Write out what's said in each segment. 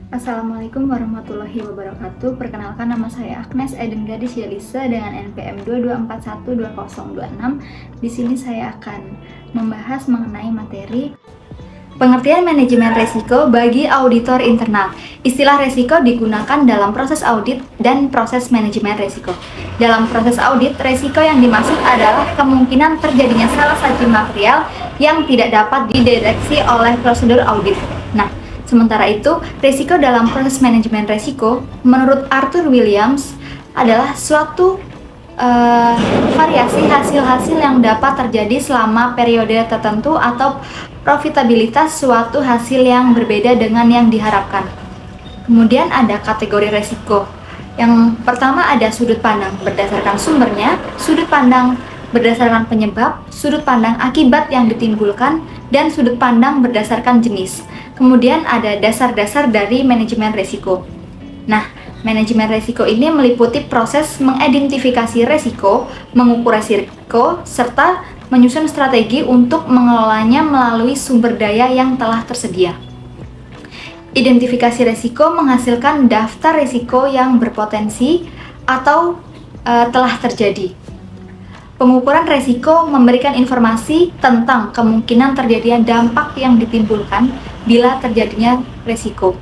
Assalamualaikum warahmatullahi wabarakatuh. Perkenalkan, nama saya Agnes Eden Gadis Yelisa dengan NPM 22412026. Di sini saya akan membahas mengenai materi pengertian manajemen resiko bagi auditor internal. Istilah resiko digunakan dalam proses audit dan proses manajemen resiko. Dalam proses audit, resiko yang dimaksud adalah kemungkinan terjadinya salah satu material yang tidak dapat dideteksi oleh prosedur audit. Nah, sementara itu, risiko dalam proses manajemen risiko, menurut Arthur Williams, adalah suatu variasi hasil-hasil yang dapat terjadi selama periode tertentu atau profitabilitas suatu hasil yang berbeda dengan yang diharapkan. Kemudian ada kategori risiko. Yang pertama ada sudut pandang berdasarkan sumbernya, sudut pandang berdasarkan penyebab, sudut pandang akibat yang ditimbulkan, dan sudut pandang berdasarkan jenis. Kemudian ada dasar-dasar dari manajemen risiko. Nah, manajemen risiko ini meliputi proses mengidentifikasi risiko, mengukur risiko, serta menyusun strategi untuk mengelolanya melalui sumber daya yang telah tersedia. Identifikasi risiko menghasilkan daftar risiko yang berpotensi atau telah terjadi. Pengukuran risiko memberikan informasi tentang kemungkinan terjadinya dampak yang ditimbulkan bila terjadinya risiko.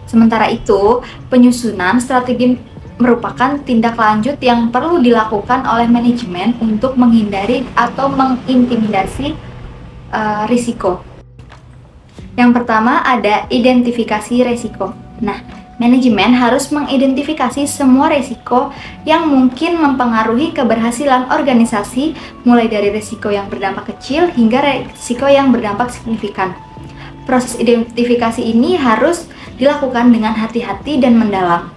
Sementara itu, penyusunan strategi merupakan tindak lanjut yang perlu dilakukan oleh manajemen untuk menghindari atau mengintimidasi risiko. Yang pertama ada identifikasi risiko. Nah, manajemen harus mengidentifikasi semua risiko yang mungkin mempengaruhi keberhasilan organisasi, mulai dari risiko yang berdampak kecil hingga risiko yang berdampak signifikan. Proses identifikasi ini harus dilakukan dengan hati-hati dan mendalam.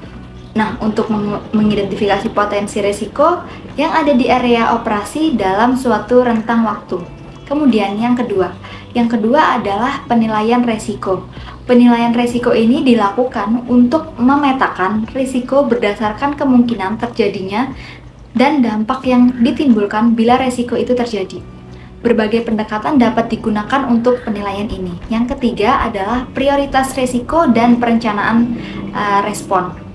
Nah, untuk mengidentifikasi potensi risiko yang ada di area operasi dalam suatu rentang waktu. Kemudian yang kedua adalah penilaian risiko. Penilaian risiko ini dilakukan untuk memetakan risiko berdasarkan kemungkinan terjadinya dan dampak yang ditimbulkan bila risiko itu terjadi. Berbagai pendekatan dapat digunakan untuk penilaian ini. Yang ketiga adalah prioritas risiko dan perencanaan respon.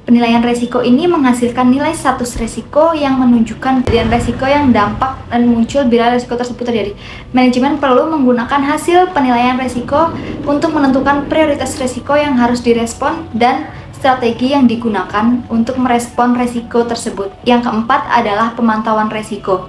Penilaian risiko ini menghasilkan nilai status risiko yang menunjukkan kejadian risiko yang dampak dan muncul bila risiko tersebut terjadi. Manajemen perlu menggunakan hasil penilaian risiko untuk menentukan prioritas risiko yang harus direspon dan strategi yang digunakan untuk merespon risiko tersebut. Yang keempat adalah pemantauan risiko.